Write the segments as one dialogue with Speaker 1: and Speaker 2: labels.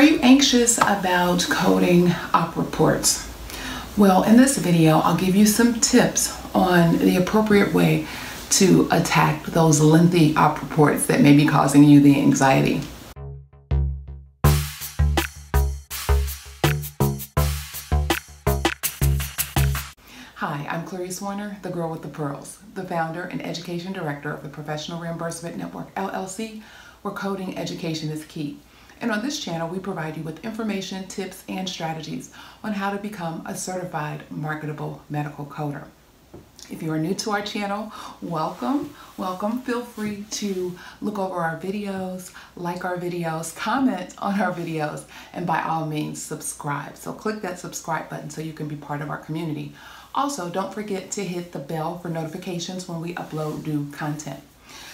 Speaker 1: Are you anxious about coding op reports? Well, in this video, I'll give you some tips on the appropriate way to attack those lengthy op reports that may be causing you the anxiety. Hi, I'm Clarice Warner, the girl with the pearls, the founder and education director of the Professional Reimbursement Network, LLC, where coding education is key. And on this channel, we provide you with information, tips, and strategies on how to become a certified marketable medical coder. If you are new to our channel, welcome. Feel free to look over our videos, like our videos, comment on our videos, and by all means, subscribe. So click that subscribe button so you can be part of our community. Also, don't forget to hit the bell for notifications when we upload new content.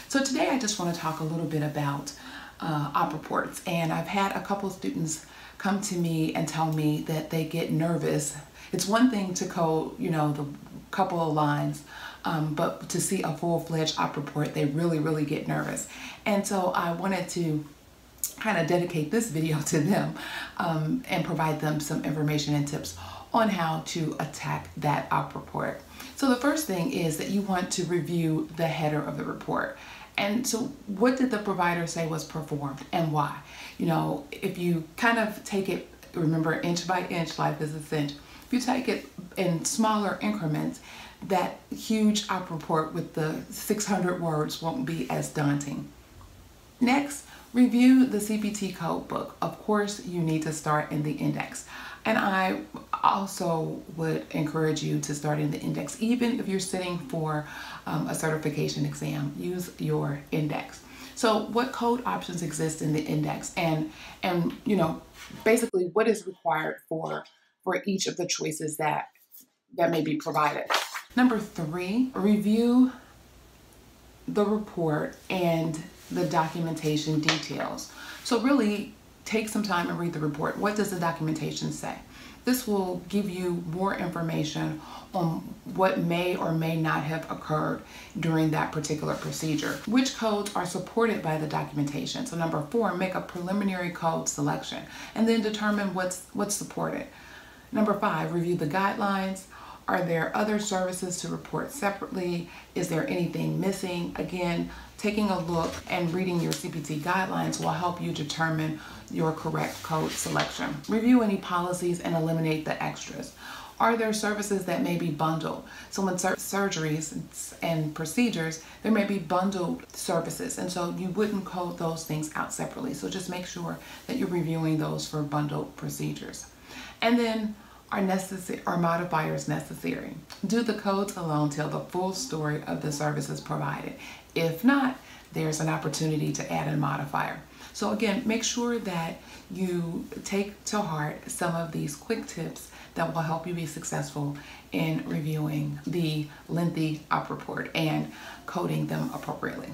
Speaker 1: So today I just want to talk a little bit about op reports, and I've had a couple students come to me and tell me that they get nervous. It's one thing to code, the couple of lines, but to see a full-fledged op report, they really get nervous. And so I wanted to kind of dedicate this video to them and provide them some information and tips on how to attack that op report. So the first thing is that you want to review the header of the report. And so what did the provider say was performed and why? If you kind of take it, remember, inch by inch, life is a cinch. If you take it in smaller increments, that huge op report with the 600 words won't be as daunting. Next, review the CPT code book. Of course, you need to start in the index. And I also would encourage you to start in the index. Even if you're sitting for a certification exam, use your index. So what code options exist in the index, and basically what is required for each of the choices that may be provided. Number 3, review the report and the documentation details. So really take some time and read the report. What does the documentation say? This will give you more information on what may or may not have occurred during that particular procedure. Which codes are supported by the documentation? So number 4, make a preliminary code selection and then determine what's supported. Number 5, review the guidelines. Are there other services to report separately? Is there anything missing? Again, taking a look and reading your CPT guidelines will help you determine your correct code selection. Review any policies and eliminate the extras. Are there services that may be bundled? So in surgeries and procedures, there may be bundled services, and so you wouldn't code those things out separately. So just make sure that you're reviewing those for bundled procedures. And then, are modifiers necessary? Do the codes alone tell the full story of the services provided? If not, there's an opportunity to add a modifier. So again, make sure that you take to heart some of these quick tips that will help you be successful in reviewing the lengthy op report and coding them appropriately.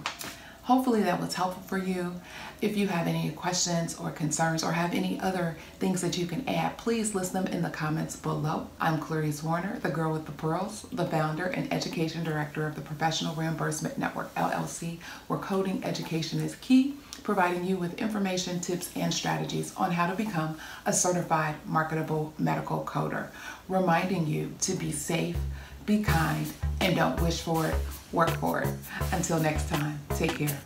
Speaker 1: Hopefully that was helpful for you. If you have any questions or concerns or have any other things that you can add, please list them in the comments below. I'm Clarice Warner, the girl with the pearls, the founder and education director of the Professional Reimbursement Network, LLC, where coding education is key, providing you with information, tips, and strategies on how to become a certified marketable medical coder, reminding you to be safe, be kind, and don't wish for it, work for it. Until next time, take care.